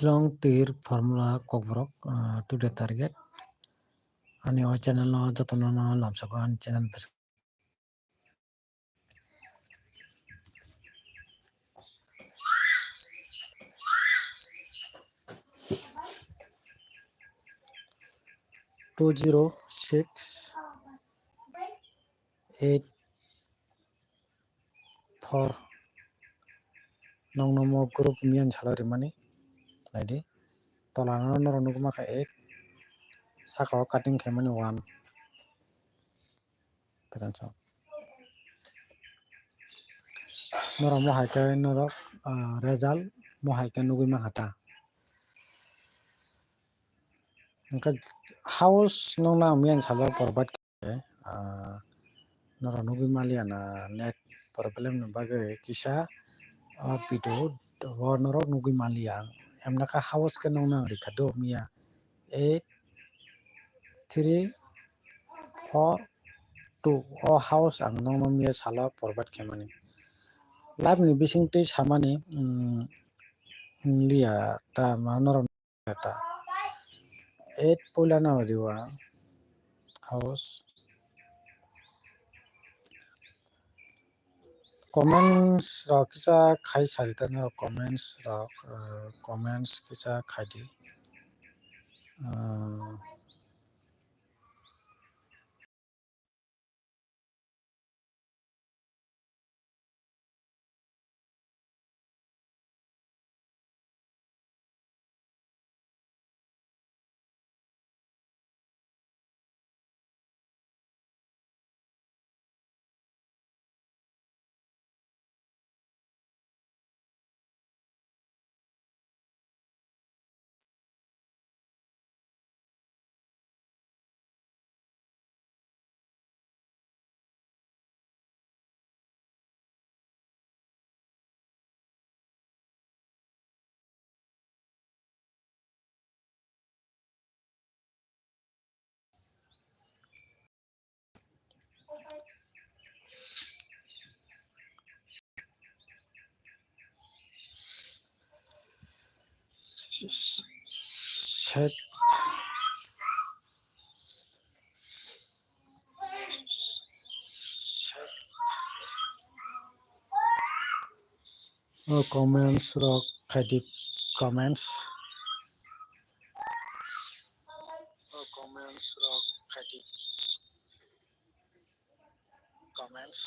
Shillong tir formula kokbrok today target ani o channel no jotono no lamsagon channel 20684 nongnomo group mian salary mani laidi tolano norunugma ka 8 saka cutting khaimani 1 peranso nora mo haika nora result mo haika nugui ma hata ka house nongna mian salwa porbat ke nora nugui maliana net problem no bagai kisa video nora nugui malia emna ka house ke nongna rikado mia 8 3 4 2 o house ang nongno mia sala porbat kemani live ni bising tei samani lia ta manor ta 8 pulana riwa house comments rok kisa khai sarita na comments rok comments kisa khaidi set comments rok khaidi comments rok khaidi comments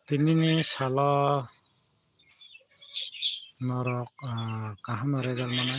tinini sala norok kaham result manai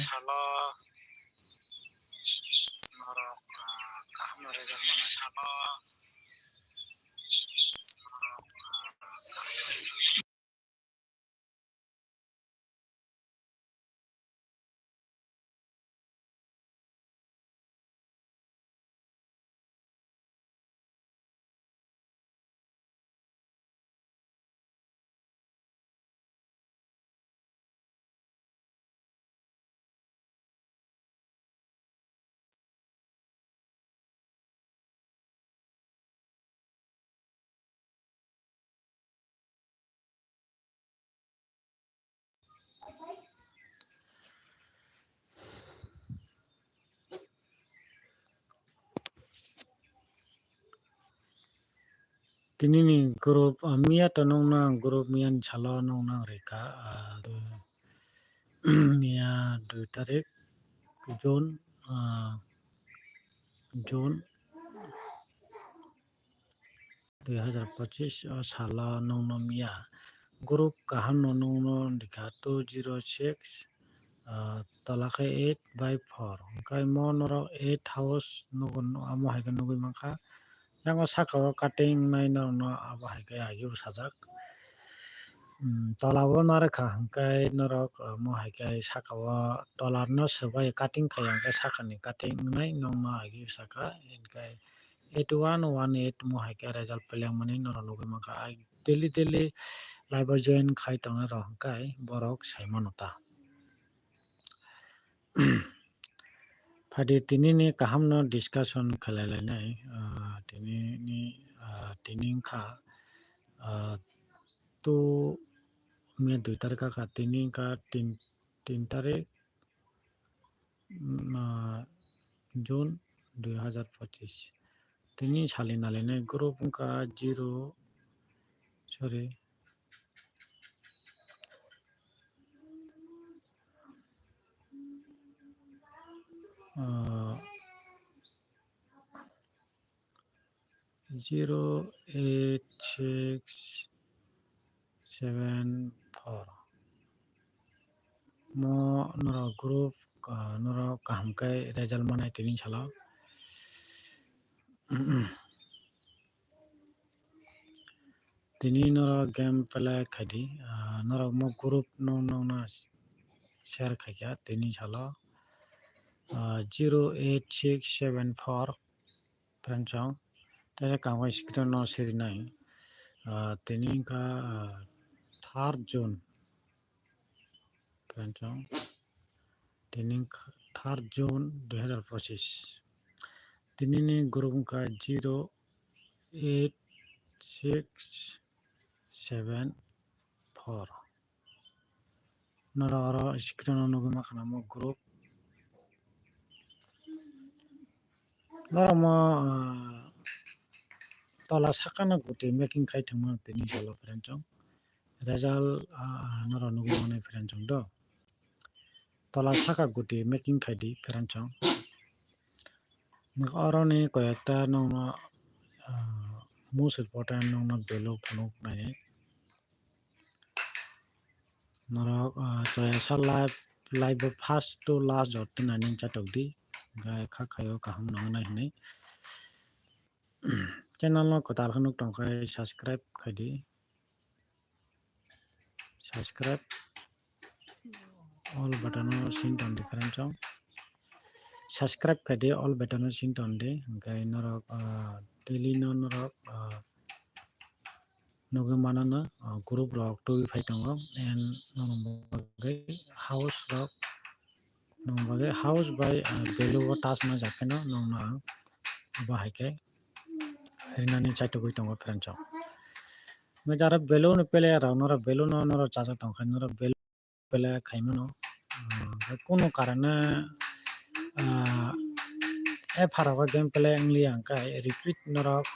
tinini group mia to nongna group mian chalo nongna reka mia 2 tarik Jun Jun 2025 sala nongna mia group kaham nongno dikha 206 talake 8/4 kai mo noro 8 house nogon amo haiga nogoi mangkha yang sakao cutting nai no abo haiga agiu sajak tolao narekha hingkai norok mo haikai sakao tolar no sabai cutting khai hingkai sakani cutting nai nongno agi saka hingkai 8118 mo haikai result pelemani noro nogoi mangkha daily live join khai tongo rok hingkai borok saimanota Phadi tinini kaham no discussion khalailainai tinini tiningkha tu mia 2 tarik ka tini ka 3 tarik Jun 2025 tini sali nalainai group ka 0 sorry 08674 mo noro group noro kahamkai result manai tini sala tini noro game play khadi noro mo group no na share khaikya tini sala 08674 pranchang tene kangwai screen no seri nai tini ka 3 June pranchang tini 3 June 2025 tini ni group ka 08674 nara screen no nogoi makhana mo group nara mo tola sakana guti making khai thangma tini sala pranchang result nara nogoi manai pranchang do tola saka guti making khaidi pranchang aroni কয়েকটা nongno most important nongno belo phunuk nai norok choyasa live first to last jot nani chatokdi gai kha khayo kaham nangnai hinai channel no kotal khanuk tongkai subscribe khaidi subscribe all button no sin ton different chong subscribe khaidi all button no sin ton de gai norok daily no norok nogoi manana group rok tui phai tongo and nongbagai house rok nongbagai house by belu o task no jakeno nongna abo haikai rinani chaitogoi tongo friend chong jara belu no pele rok nora belu no nora chacha tongkhai nora belu pele khaimano kono karane epharago game play angli angkai repeat norok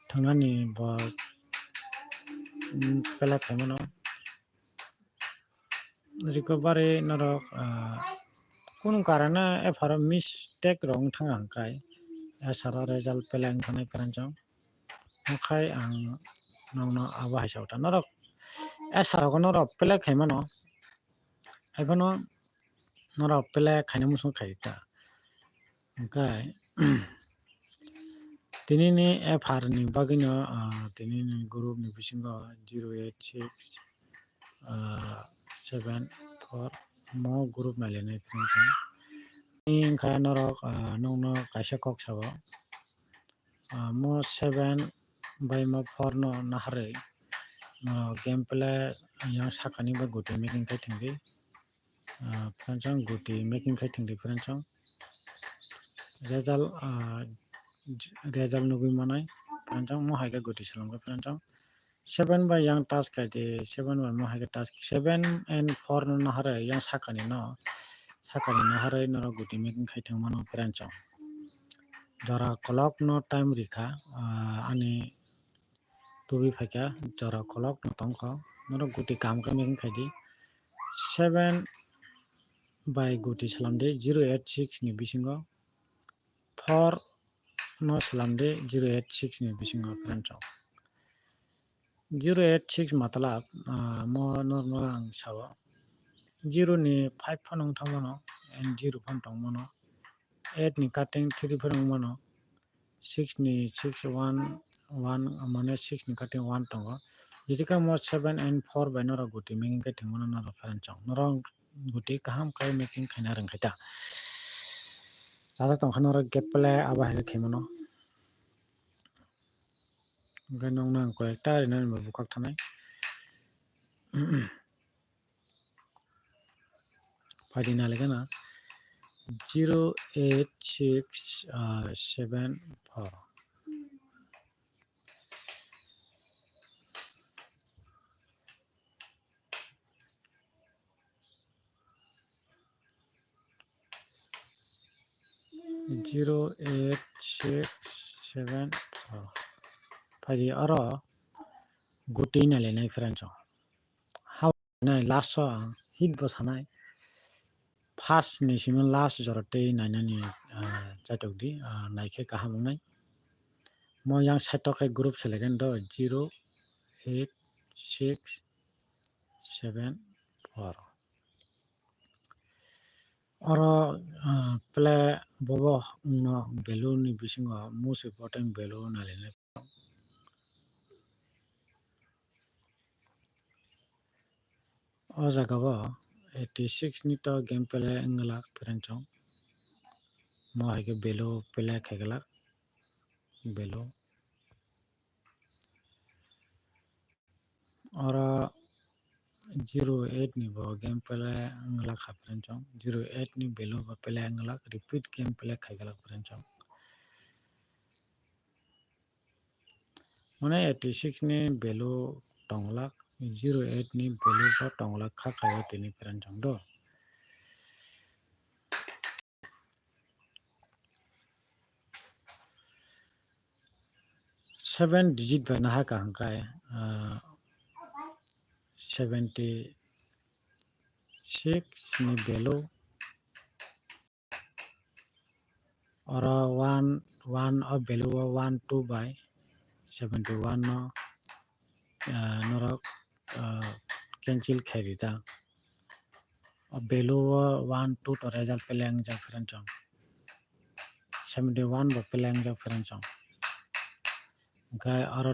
thangnani bo pele khaimano recovery norok kono karane epharo mistake rok thanga hangkai esara result pele angkhanai pranchang okhai ang nongno abo haisauta norok esarago norok pele khaimano haibano norok pele khaina musung khaita okai tinini FR ni bagino tinini group ni bisingo 08674 mo group nalainai pranchang ingkha norok nongno kaisa kok sabo mo 7 by mo 4 no naharoi game play yang sakani ba guti making khai thingdi pranchang guti making khai thingdi pranchang result nogoi manai pranchang mo haiga guti salamga pranchang 7 by yang task kaide 7 by mo haiga task 7 and 4 no naharoi yang sakani naharoi noro guti making khai thangmano pranchang jara clock no time rikha ani tubi faika jora kolok tongkho norok guti kam kami khaidi 7 by guti salamde 086 ni bisingo 4 no salamde 086 ni bisingo friend rok 086 matlab mo no ang sawo 0 ni 5 phonong thamono and 0 phon tongmono 8 ni cutting 3 phonong mono 6 ni 6 1 mane 6 ni cutting 1 tongo jidika mo 7 and 4 by nora guti making kai thingmono nora friend chong norong guti kaham kai making khaina rang khaita jada tongkha nora gap pele aba he khaimono ganong nang ko ekta rina bukak thanai Padina legana 08674 08674 Padi aro guti na le nai friend chong how nai last so hit bo sanai first ni simon last jorote nainani chatokdi naikhe kaham nai mo yang seto kai group selegan do 08674 oro ple bobo no balloon ni bisingo most important balloon na le o jaga bo 86 ni to game pele ngala friend chong mo haike belo pele khagala belo oro 08 ni bo game pele ngala kha friend chong 08 ni belo bo pele ngala repeat game pele khagala friend chong mane 86 ni belo tonglak 08 ni belo bo tonglak kha khayo tini friend chong do 7 digit by naha kahangkai 76 ni belo oro 1 of belo 1 2 by 71 no norok cancel khairita belo 1 2 to result peleng ja friend chong 71 bo peleng ja friend chong gai aro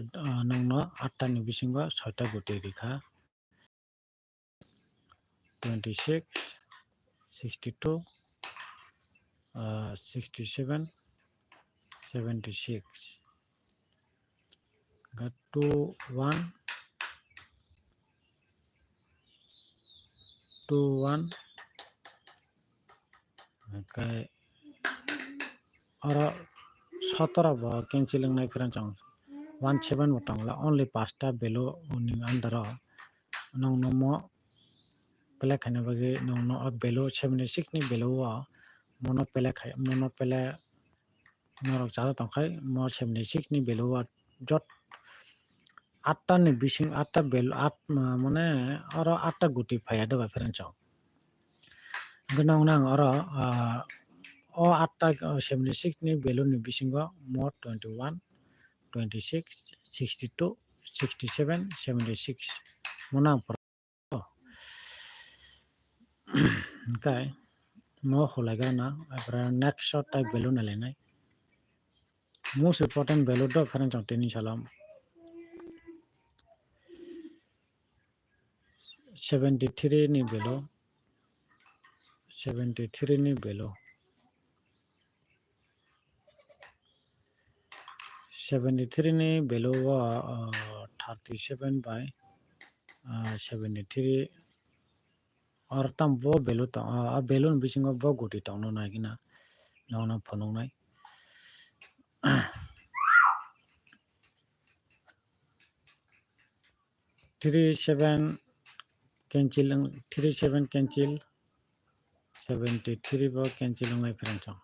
nongno 8 ta ni bisingo 6 ta guti rikha 26 62 67 76 got 2 1 2 1 gai aro 17 bo canceling nai friend chong 17 bo tongla only 5 ta belo uni under nongno mo pele khane bagi nongno belo 76 ni belo mono pele norok jada tongkhai mo 76 ni belo jot 8 ta ni bising 8 ta belo 8 mane aro 8 ta guti phaya do ba friend chong gnong nang aro o 8 ta 76 ni belo ni bisingo mo 21 26 62 67 76 monang kai mo holagana apra next shot type balloon alenai most important balloon do friend chong teni salam 73 ni belo 73 ni belo 73 ni belo 37 by 73 or tam bo belo to a balloon bisingo bo guti tongno na gina nong phonong nai 37 cancel 37 cancel 73 bo cancel ngai friend chong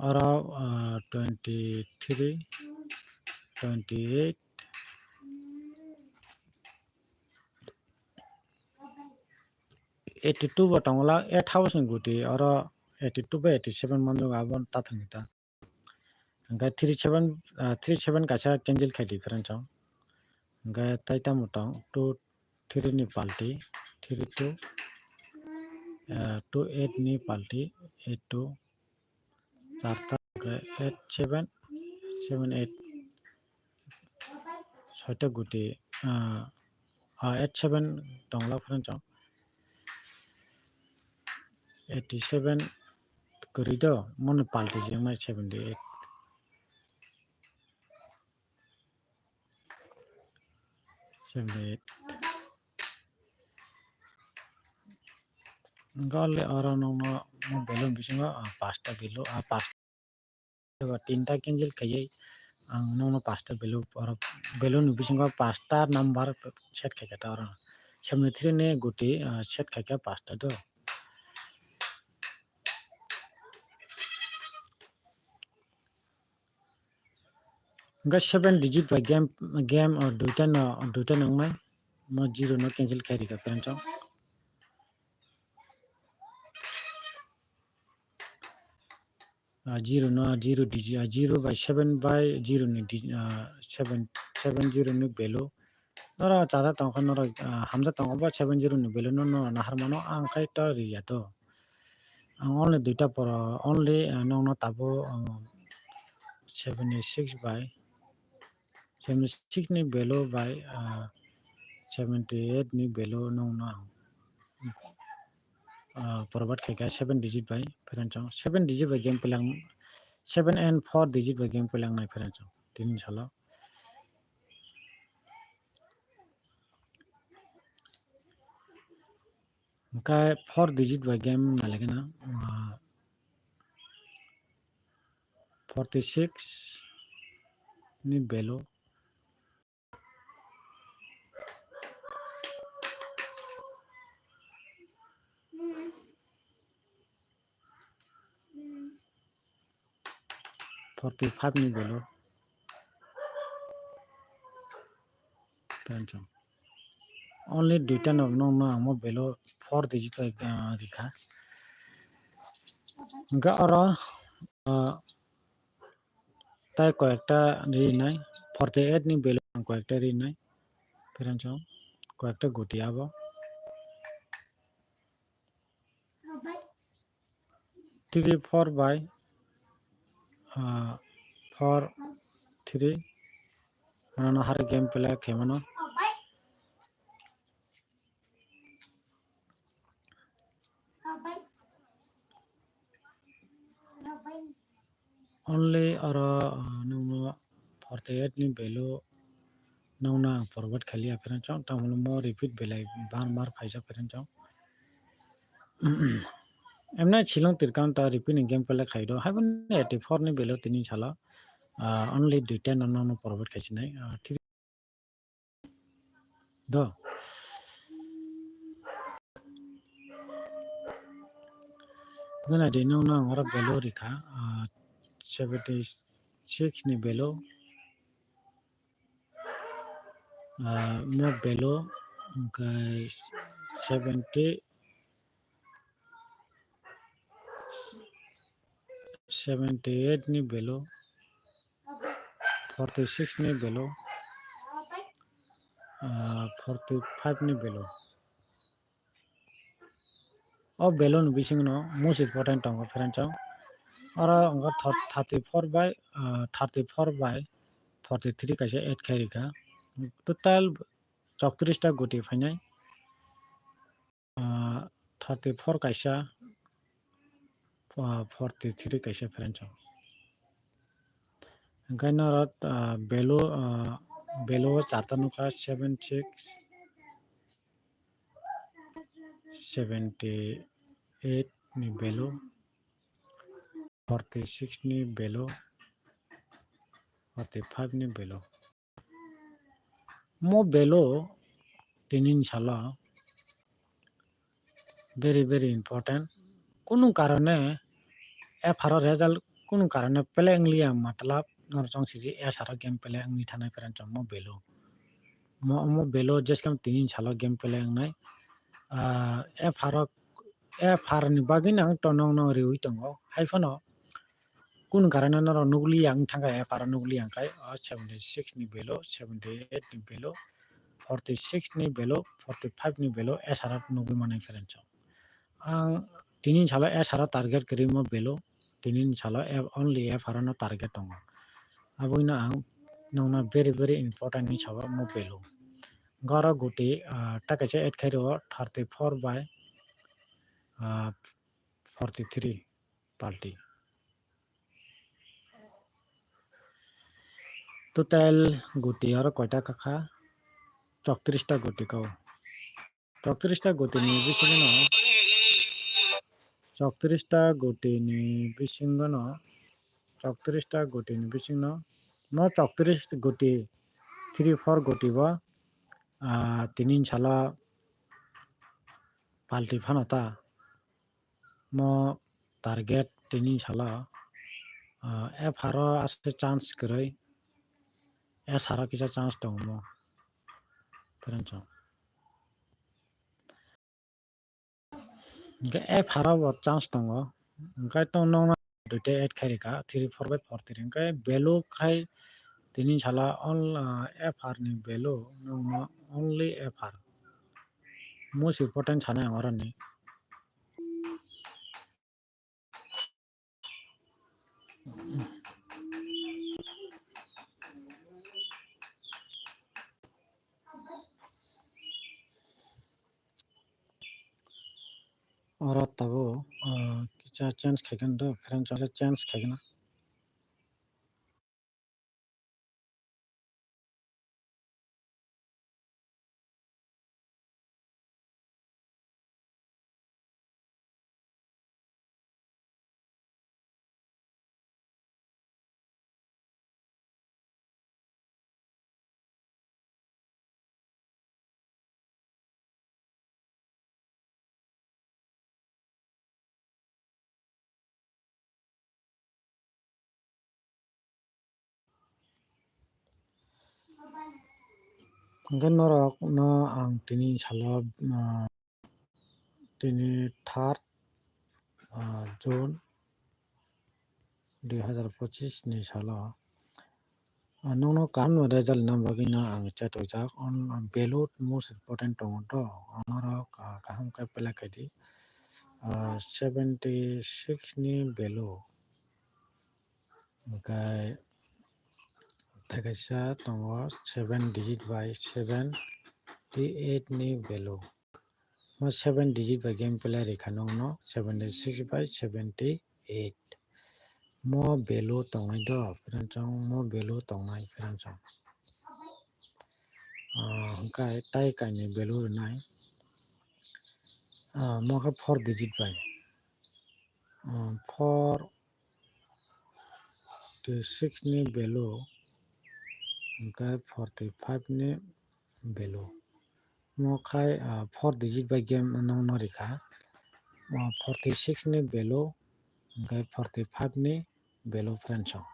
Around 23, 28, 82 batangla 8,000 guti oro 82 by 87 manjo abon tathangita. Angka 37 kaisa cancel khai difference chong. Angka taita mutong 2 3 ni palti 32 28 ni palti 82 charta 87 78 ছয়টা গুটি 87 tongla friend chong 87 korido mon palti jengmai 78 78 gale orang no belum bisinga pasta bilo pasta tinta cancel kayai ang no pasta bilo belon bisinga pasta number set khaikata orang samne thre ne guti set khaika pasta do ga 7 digit by game or duta nangmai mo zero no cancel khairi ka parent 0 no 0 digit 0 by 7 by 0 ni 7 0 ni belo nora tada tongkha nora hamda tongba 70 ni belo no nahar mano ang khai ta riya to only duita por only no tabo 76 by 76 ni belo by 78 ni belo no forward khaika 7 digit by parent 7 digit by game pelang 7 and 4 digit by game pelang nai parent tin sala ka 4 digit by game nalegena 46 ni belo $45 ni belo parent only duita no amo belo 4 digit by rikha ga ora তাই কয়েকটা রি নাই 48 ni belo কয়েকটা রি নাই parent কয়েকটা গুটি আবো 34 by 4 3 mana har game pela khemano only ora no 48 ni belo nauna forward khali parent tamul mo repeat belai bar phaisa parent emna chilong tirkan ta repeat game pela khaido haben 84 ni belo tini chala only duita no forward khaisi nai do gana de no ora belo rikha 76 ni belo mo belo 70 78 ni belo 46 ni belo 45 ni belo o belo no bising no most important tong friend ora 34 by 43 kaisa 8 khairika total 34 ta guti phainai 34 kaisa 43 kaisa friend gaina belo charta nuka 76 78 ni belo 46 ni belo 45 ni belo mo belo tinin sala very important কোনো কারণে এফার result कुनु कारण पेलें लिया मतलब नरचौं सिरि एसार game पेलें नि थानाय फेरेन्चौं म बेलो म बेलो जेसकाम तिनि साल गेम पेलें नाय e farni bagui ang tonong no riui tongo haifano kun karana no nugli ang thanga e para nugli ang kai 76 ni belo 78 ni belo 46 ni belo 45 ni belo esarat nugui manai ferencho ang tini sala esara target kri mo belo tini sala only e farano target tongo abuina ang nongna very important ni chaba mo belo gora guti takache 8 khairo 34 by 43 party total guti aro koita kakha 34 ta guti kau 34 ta guti ni bisingo no 34 ta guti ni bisingo no 34 ta guti ni bisingo no 34 guti 34 guti ba tinin sala palti phanota mo target tinin sala e pharo ase chance krai e sara kisa chance dong mo perancho e pharo bo chance dongo engkai tong nong duite 8 khairi ka 34 by 43 engkai belo khai tini sala all fr ni belo nongma only fr most important chana angorani ora tabo kicha chance khaikan do perancho chance khaigana engkai norok no ang tini sala tini 3rd June 2025 ni sala nono kan result na bagina ang chat ojak on belot most important tong to onoro kaham ka pela kadi 76 ni belo kai thakaisa tongo 7 digit by 78 ni belo mo 7 digit by game pela rekhanong no 76 by 78 mo belo tongai do peranchong mo belo tongai peranchong kai tai kai ni belo nai mo ka 4 digit by 4 to 6 ni belo kai 45 ni belo mo khai 4 digit by game nong no rekha 46 ni belo kai 45 ni belo peranchong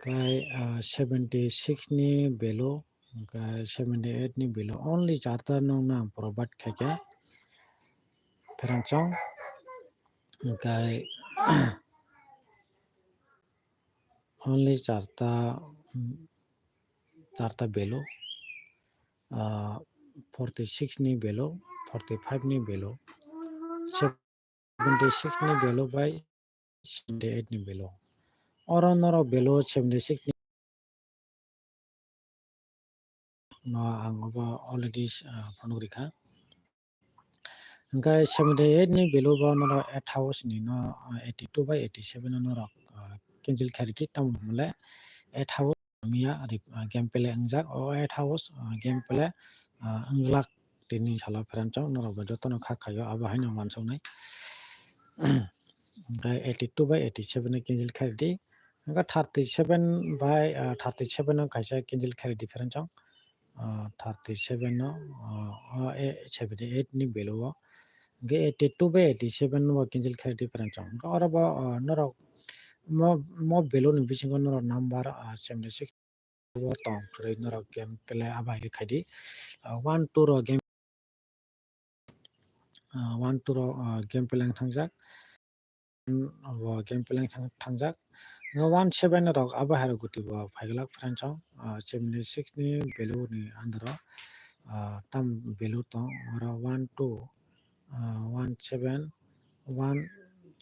kai 76 ni belo kai 78 ni belo only charta nong na probat khaike peranchong kai only charta belo 46 ni belo 45 ni belo 76 ni belo by 78 ni belo oro noro belo 76 ni no angoba already phanogrikha engkai 78 ni belo ba noro 8 hours ni no 82 by 87 noro cancel khariti tam mole 8 hours mia game pele angjak o 8 hours game pele anglak tini sala peranchong noro ba jotono kha khayo aba haino mansongnai 82 by 87 na cancel khariti engka 37 by 37 no kaisa cancel khariti peranchong 37 no 78 ni belo ge 82 be 87 no cancel khai difference ga ora ba norok mo below ni bisingo norok number 76 bo tong khoi norok game play aba khai di 1 2 ro game 1 2 ro game play thangjak game play thangjak 17 rok aba haro guti bo phailak friend chong 76 ni value ni andro tam value tong ora 1 2 17 1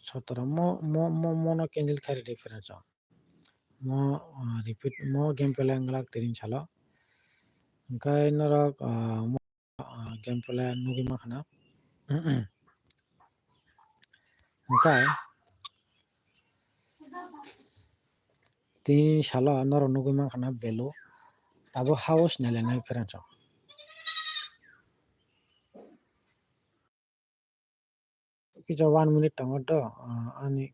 17 mo no cancel khai difference chong mo repeat mo game play ngalak tiring chalo hingkai norok mo game play nugi makhana hingkai tini salo norok nugui mankana value abo house nalenai friend chong kisa 1 minute tongo do ani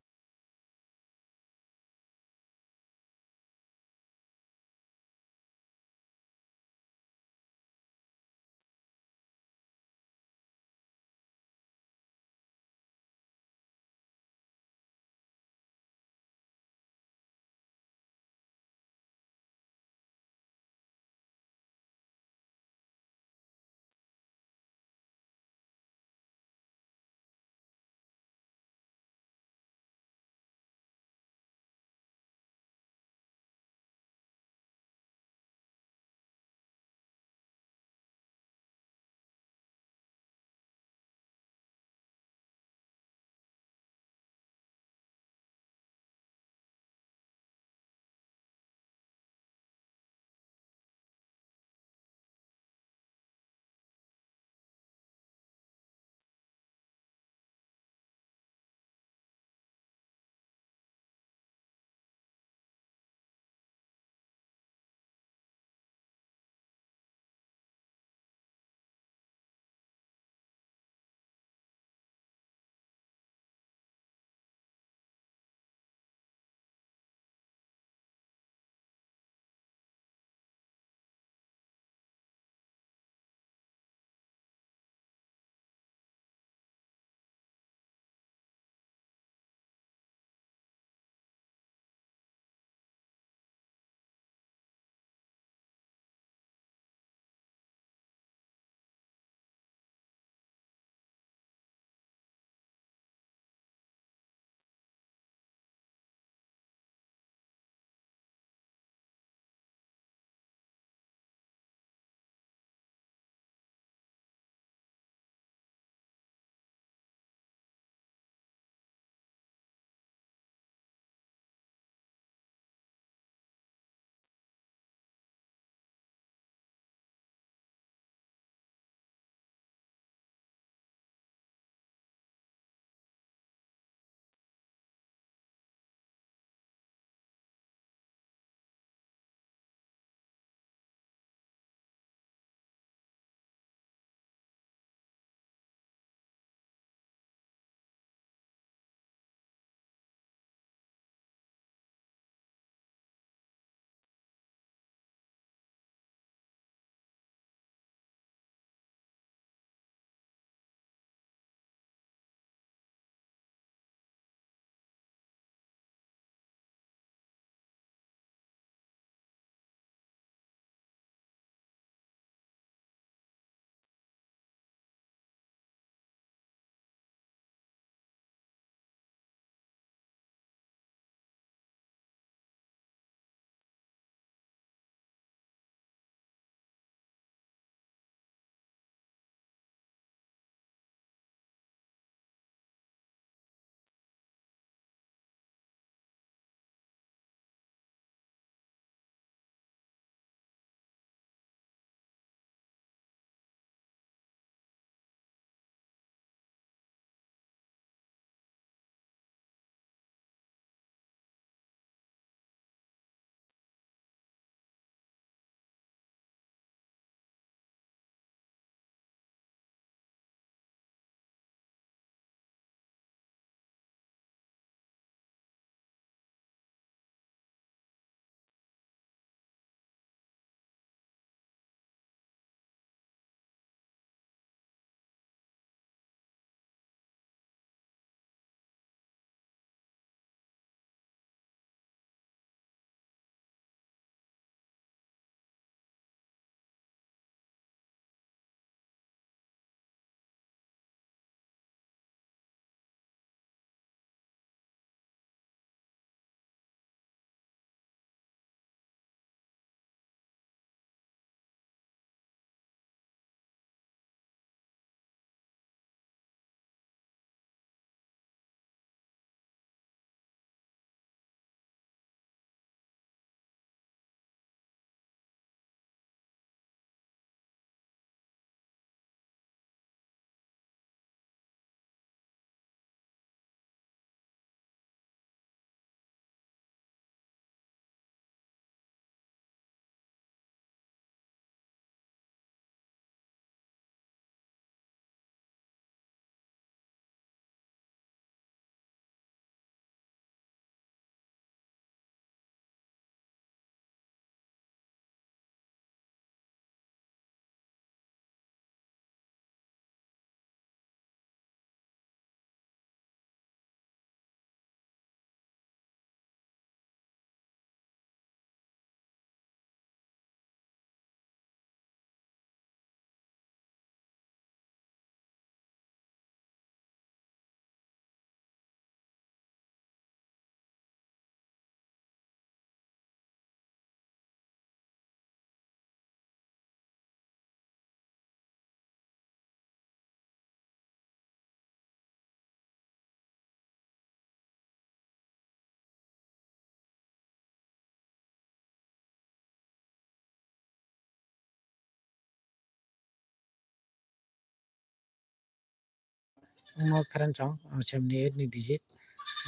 no parent chong 78 ni digit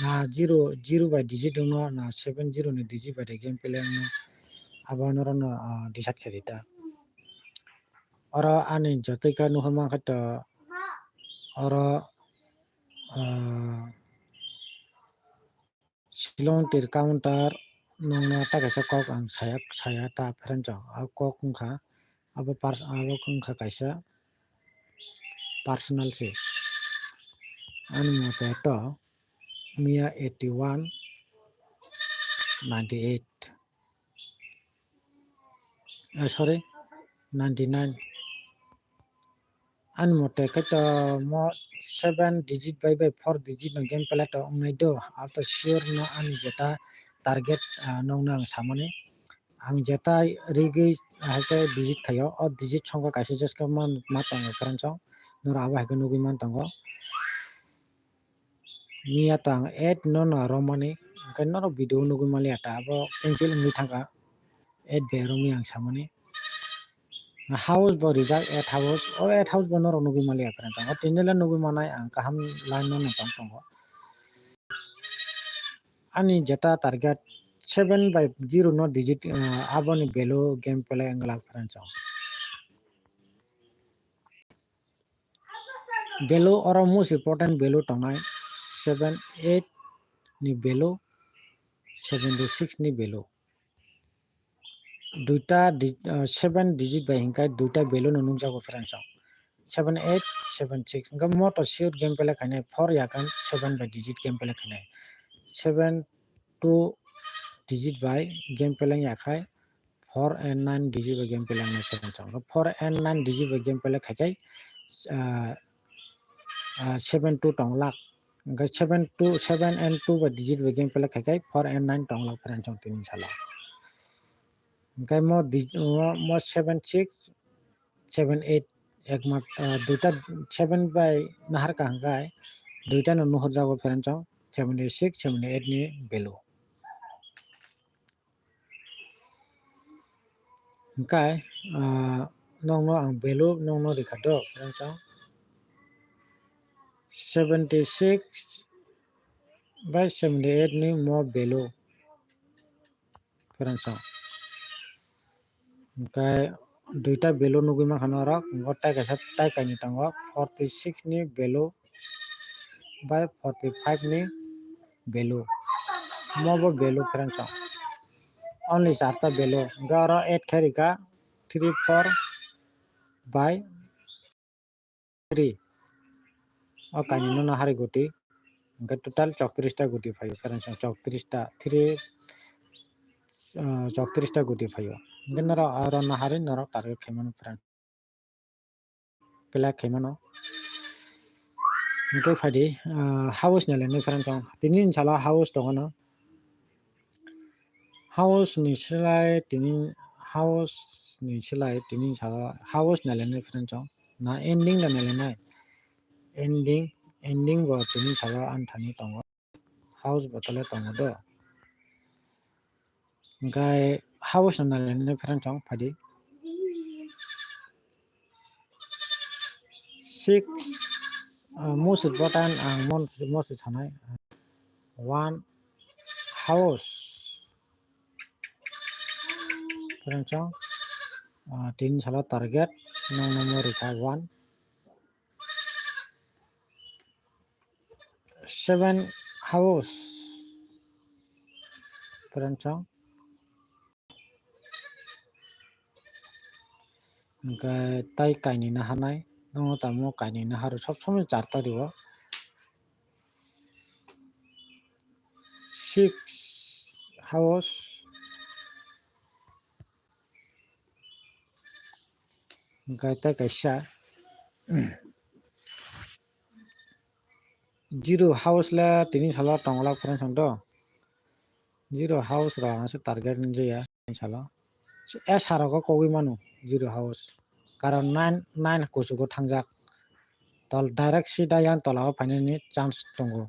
na 0 by digit no na 70 ni digit by the game play no abano no decide kerita oro ani jotai ka no hama kata oro silong tir counter nong na ta kaisa kok ang saya ta parent chong kok kha abo kungkha kaisa personal se ani mo to mia 81 98 sorry 99 ani mote kaito mo 7 digit by 4 digit no game play to ngai do after sure no ani jeta target nong nang samane ang jeta rigi haike digit khayo o digit songo kaisa just ka man matango parent chong nora aba haike nugi man tango mia tang 8 no na romani kan no video nugi mali ata abo pencil ngi thanga 8 be romi ang samani house bo result 8 house o 8 house bo no nugi mali apran tang o tinela nugi manai ang kaham line no tang tango ani jeta target 7 by 0 no digit abo ni value game play angla apran chong value or most important value tongai 78 ni value 76 ni value duita 7 digit by hingkai duita value no nungjago apran chong 7876 engka mo to sure game play khainai 4 yakan 7 by digit game play khainai 7 2 digit by game play yakai 4 and 9 digit by game play na 7 chong 4 and 9 digit by game play khaikai 7 2 tong lak engka 7 2 7 and 2 by digit by game play khaikai 4 and 9 tong lak pran chong tin sala engka mo 76 78 ekmat duita 7 by nahar ka hangkai duita no nuhur jago parent chong 76 78 ni value hingkai nong no ang value nong no rekha do parent chong 76 by 78 ni mo value parent chong hingkai duita value nugi ma khano rok gotai kaisa tai kaini tango 46 ni value by 45 ni value mo bo value parent chong only charta value gara 8 kharika 3 4 by 3 o kaini no nahari guti hingkai total 34 ta guti phaio parent chong 34 ta 3 34 ta guti phaio hingkai noro aro nahari noro target khaimano parent pela khaimano hingkai phadi house ni leni parent chong tini sala house tongono house ni silai tini house ni silai tini sala house na leni parent chong na ending na lenai ending bo tini sala anthani tongo house botole tongo do hingkai house na leni parent chong phadi 6 most important ang most sanai 1 house parent chong tini sala target nong nomor rekha 1 7 house parent chong hingkai tai kaini na hanai nong tamo kaini na haru sob somoi 4 ta rio 6 house hingkai tai kaisa 0 house la tini sala tongla parent chong do 0 house ra ase target ni ya sala s harago kogi mano 0 house karon 9 kusugo thangjak tol direct sida yang tolao phainani chance tongo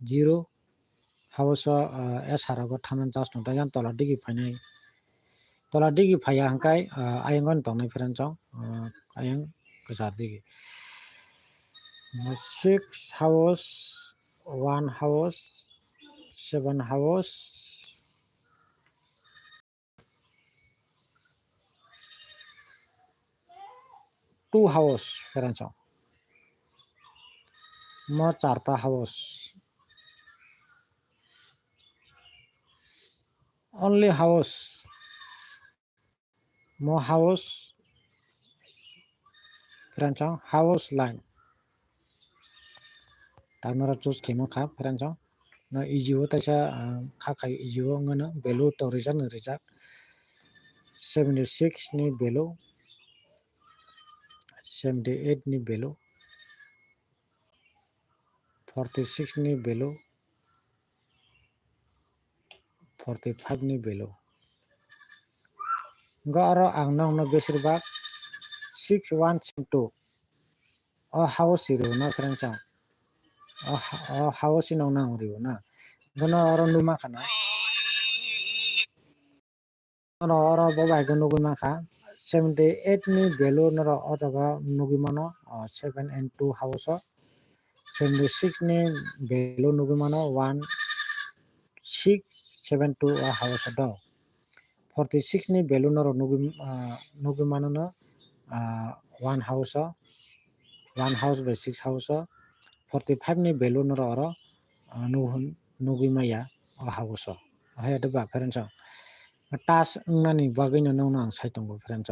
0 house s harago thanan chance tongo yang tola digi phaya hangkai ayangon tongnai parent chong ayang kesar digi 6 house, 1 house, 7 house, 2 house peranchong. Mo 4 house. Only house. Mo house peranchong house line. Tanora choose kemo kha peranchong. No ijiwo taisa khakai ijiwo ngono belu to rijak 76 ni belu 78 ni belu 46 ni belu 45 ni belu garo ang nong no besirbag 6172 o house iro na peranchong o house nong nang rio na gono oro numa khana oro bobai gono guna kha 78 ni belu noro otaga nugimano 7 and 2 house 76 ni belu nugimano 1 6 7 2 house do 46 ni belu noro nugimano no 1 house 1 house by 6 house 45 ni belu noro oro nugimaya house hai da ba parents tas nani bagay no nang saitongo parents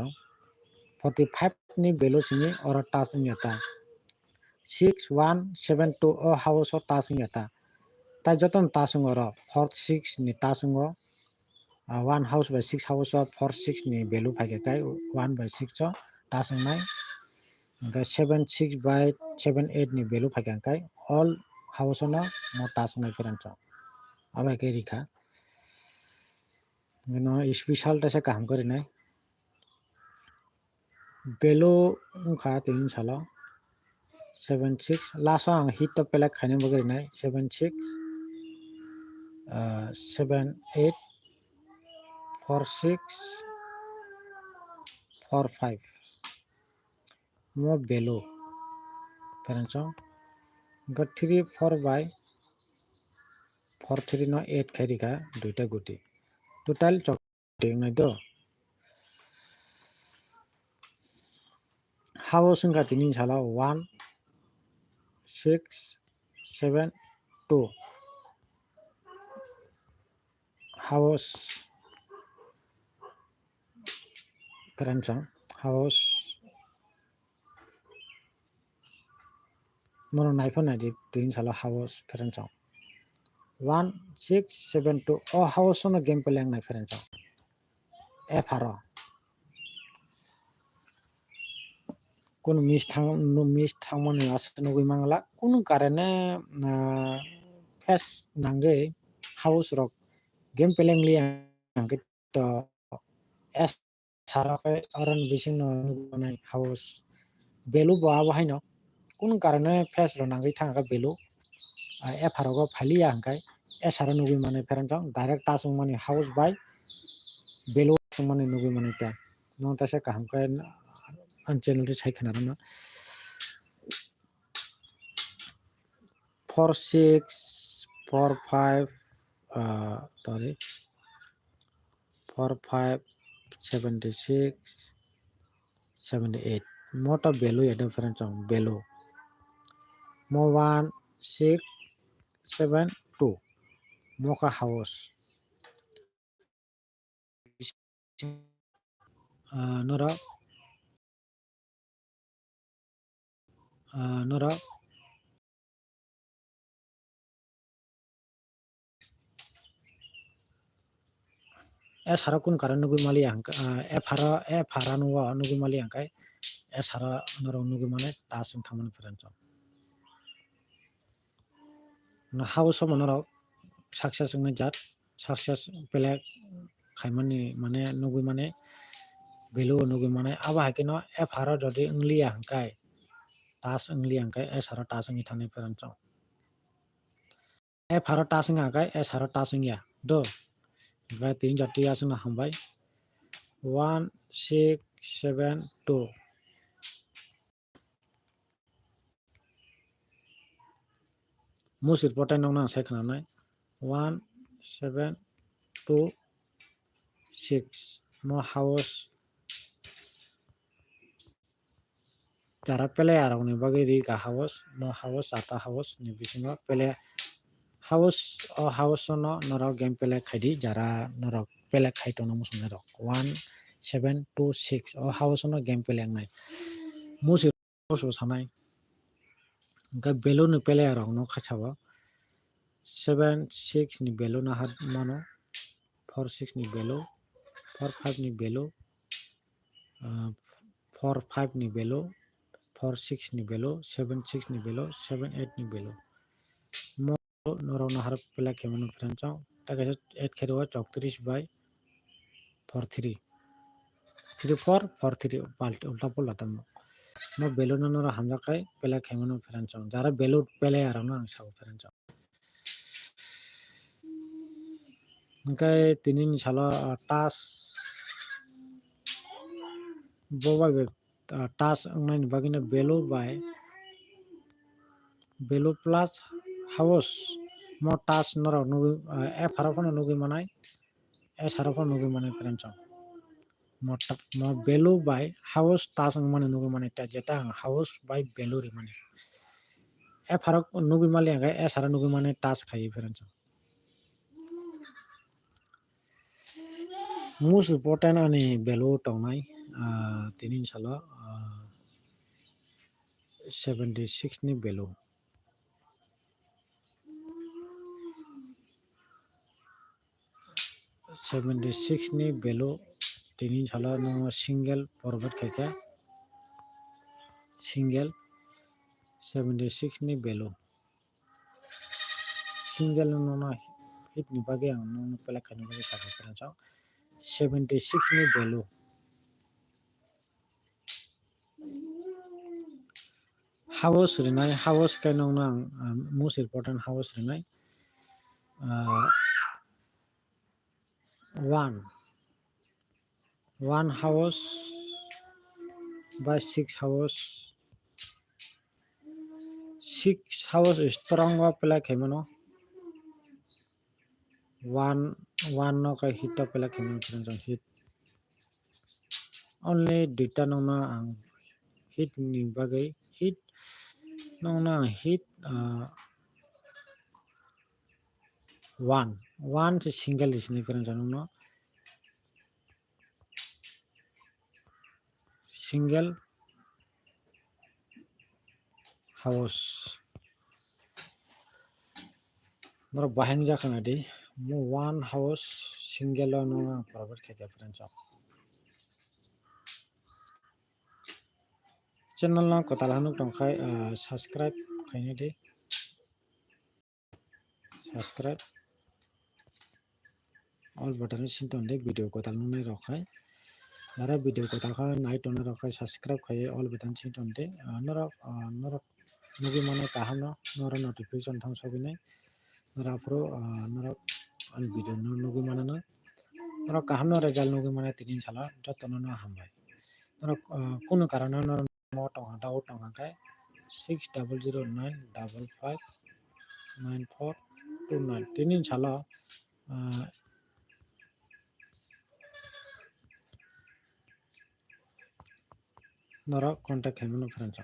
45 ni belu sini oro tas ngata 6172 house tas ngata ta joton tasung oro 46 ni tasungo 1 house by 6 house 46 ni belu phage kai 1 by 6 cho tasung nai 76 by 78 ni belu phage kai all house no mo tasung nai parents abai ke rikha no special ta se kaham kori nai belu kha tin sala 76 last ang hit to pela khane bagari nai 76 78 46 45 mo belu parents ga 3 4 by 43 no 8 khairi ka duita guti total chok nai do house nga tini sala 1 6 7 2 house parents house mono knife na di tin sala house parents 1 6 7 2 o house no game pelang nai parents f haro কোন miss থাংমনি আসনো গই মাংলা কোন কারণে face নাঙ্গে house rock game পেলেংলি আঙ্কে তো S সারাকে অরন বিসিং নাই house বেলু বাহাই ন কোন কারণে face র নাঙ্গি থাঙ্গা বেলু এ ফারগ ফালিয়া আঙ্কাই এ সারা নুগি মানে ফেরেন ডাইরেক্ট টাসং মানে হাউস বাই বেলু মানে নুগি মানে তা নং তাসে কাহাম কাই an channel ri sai khana na 46 45 sorry 45 76 78 mota value ya different song value mo 1 6 7 2 moka house nora e sara kun karan nugi mali ang e phara no nugi mali ang kai e sara noro nugi mane tasung thaman friend song na house mo noro success ng jat success pele khaimani mane nugi mane belu nugi mane aba hakino e phara jodi ingli ang kai tas ingli ang kai e sara tasung ithane friend song e phara tasung ang kai e sara tasung ya do ga tin jati asung na hambai 1 6 7 2 most important nong na sai khana nai 1 7 2 6 mo house jara pele arong ni bagi ri ka house mo house ata house ni bisingo pele house no norok game pele khaidi jara norok pele khai tono musung rok 1 7 2 6 o house no game pele ngai musi house sanai ga belo ni pele arong no khachabo 7 6 ni belo na hat mano 4 6 ni belo 4 5 ni belo 4 5 ni belo 4 6 ni belo 7 6 ni belo 7 8 ni belo mo norok no har pele khemano francho ta ga 8 khedo 34 by 43 34 43 palti ulta pola tam no belo no nora hamja kai pele khemano francho jara belo pele arong no ang sabo francho Angkai tinin salo tas boba tas angnai ni bagina belo plus house mo tas noro nugi e farapano nugi manai e sarapano nugi manai prencho mo belo by house tas angmane nugi manai ta jeta house by belo ri manai e farak nugi mali angkai e sara nugi manai tas khai prencho most important ani belo tongnai tinin salo 76 ni belo 76 ni belo tinin salo no single forward khaika single 76 ni belo single no na hit ni bagi ang no pela khani bagi sa pera chao 76 ni belo house rinai house kai no na most important house rinai 1 house by 6 house 6 house strong wa pela khemano 1 no kai hit to pela khemano hit only duita no na ang hit ni bagai hit no na hit 1 se single is ni pera no single house nor bahang ja kana di mo 1 house single no na forward khaika pera channel na kotal hanuk tongkhai subscribe khaini di subscribe all button sinton de video kotal nai rokhai nara video kotal kha nai tona rokhai subscribe khai all button sinton de nara nugi mane kahano nara notification thang sabinai nara pro nara al video no nugi mane na nara kahano result nugi mane tinin sala jotono na hambai nara kono karone nara mo tong doubt tong kai 6009559429 tinin sala nara contact khaimano friends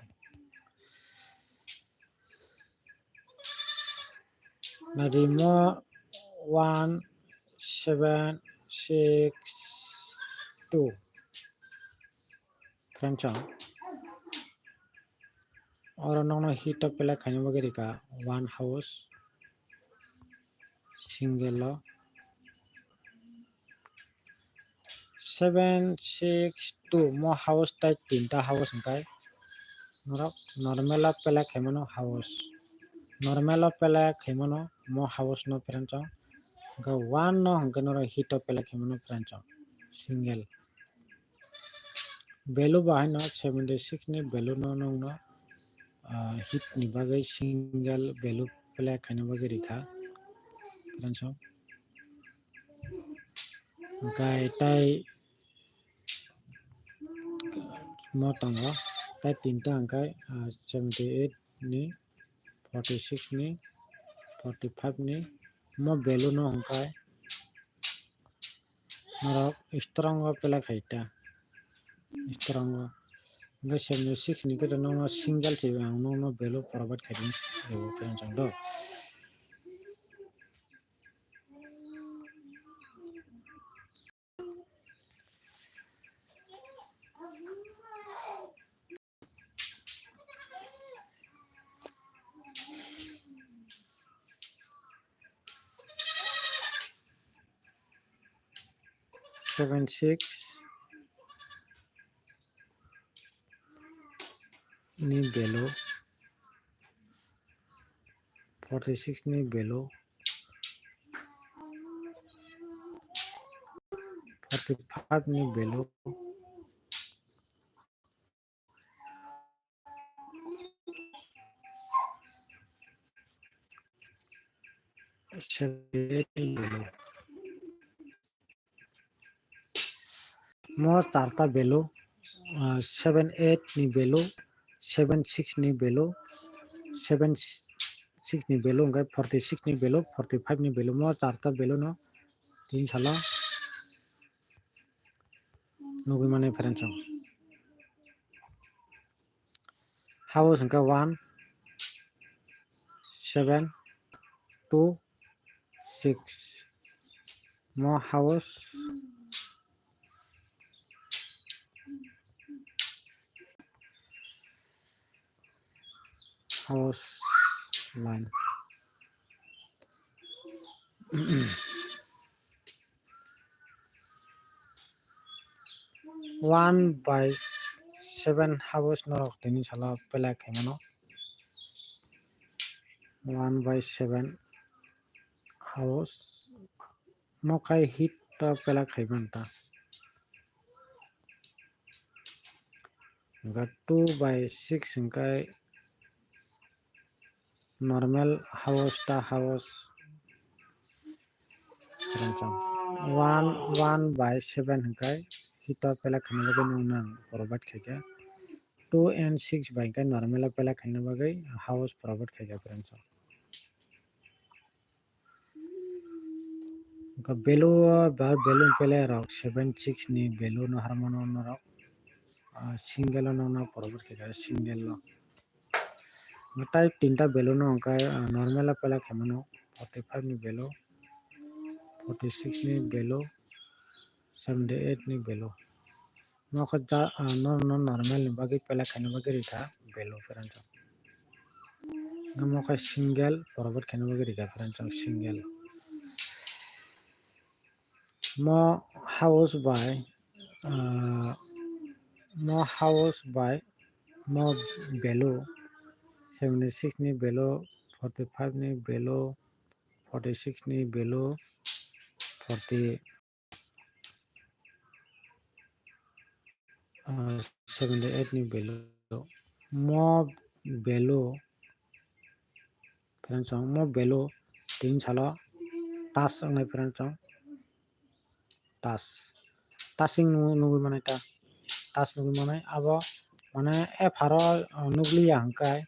nadi mo 1 7 6 2 friends or no hit up pela khani bagari ka 1 house single 7 6 2 mo house tai tinta house kai normal pela khemano house normal pela khemano mo house no friends ga 1 no hangka no hit up pela khemano friends single value bahai no 76 ni value no no hit ni bagai single value pela khani bagai rikha friends kai tai mo tango tai tinta angkai 78 ni 46 ni 45 ni mo value no hangkai norok strong o pela khaita strong o hingke 76 ni keto no single chibi ang no value provide khaiding ebo kengsang do. 76 ni value 46 ni value 45 ni value 78 ni value mo charta value 78 ni value 76 ni value 76 ni value hingke 46 ni value 45 ni value mo charta value no tin salo nugui mani friends house hingke 1 7 2 6 mo house line 1/7 house norok tini salo pela khaimano 1/7 house mo kai hit to pela khaiman ta 2/6 hingkai normal house ta house 1/7 hingkai hito pela khaina bagui nang provide khaika 2 and 6 by hingkai normal pela khaina bagui house provide khaika friends value pele rok 76 ni value no harmano norok single no provide khaika single lo tai tinta value no hingkai normal pela khaimano 45 ni value 46 ni value 78 ni value no khaja no normal ni bagui pela khaina bagui rika value friends no kai single provide khaina bagui rika friends single mo house by mo value 76 ni value 45 ni value 46 ni value 78 ni value mo value friends mo value tin salo touch angnai friends touching nugui manai ta touch nugui manai abo mane f haro nuglia hingkai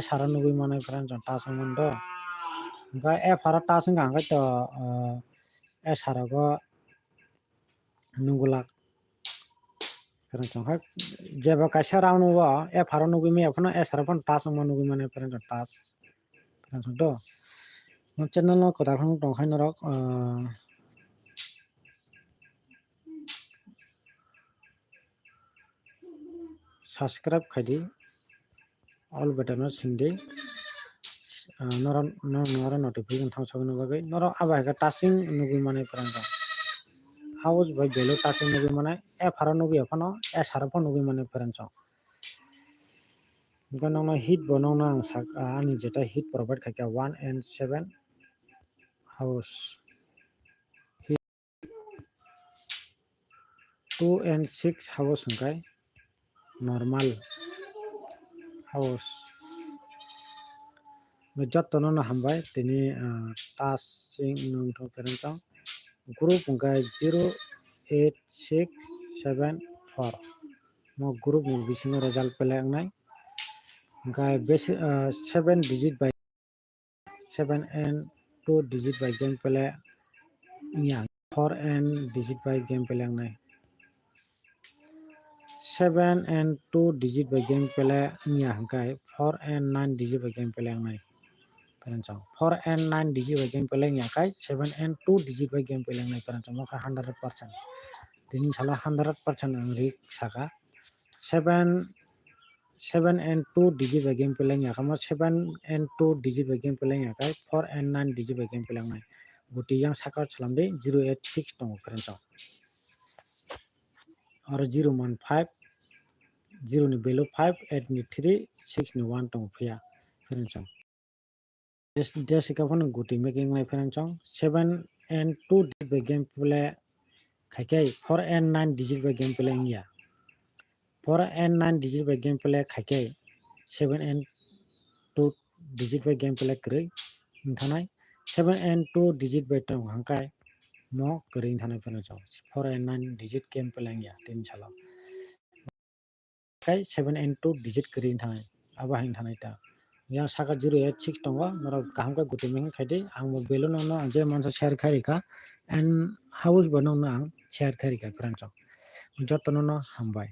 s haro nugui manai friends touch wngmani do hingkai f haro touch wngka hingkai to s harogo nungulak friends jebo kaisa round o f haro nugui maya phano s haro phano touch wngma nugui mani friends touch friends do channel no kotar phano tongkhai norok subscribe khaidi all button no sindi noro notification thangsago bagui noro abo haike touching nugui manai friends house by value touching nugui manai f haro nugui phano s haro phano nugui manai friends hingke nongno hit bo nongno ani jeta hit provide khaika 1 and 7 house 2 and 6 house hingkai normal house jotono no hambai tini touching nongtong friends group hingkai 08674 mo group ni bisingo result pele wngnai hingkai 7 digit by 7 and 2 digit by game pele yang 4 and digit by game pele ang nai 7 and 2 digit by game pele nya hangkai 4 and 9 digit by game pele ang nai perancang 4 and 9 digit by game pele nya kai 7 and 2 digit by game pele ang nai perancang maka 100% tini salah 100% ang rik saka 7 and 2 digit by game pele nya kama 7 and 2 digit by game pele nya kai 4 and 9 digit by game pele ang nai guti yang saka salamde 086 tong perancang or 015 0 ni value 5 8 ni 3 6 ni 1 tong phia perancang Jessica pun guti making my perancang 7 and 2 digit by game pele kaikai 4 and 9 digit by game pele nya 4 and 9 digit by game pele kaikai 7 and 2 digit by game pele kri thanai 7 and 2 digit by tong hangkai mo kri thanai perancang 4 and 9 digit game pele nya tin chala kai 7 and 2 digit kri thanai aba hing thanai ta yang saka 086 tongo noro kaham ka guti meng khaide ang mo belo no no je mansa share khari ka and house bano na ang share khari ka perancang jotono no hambai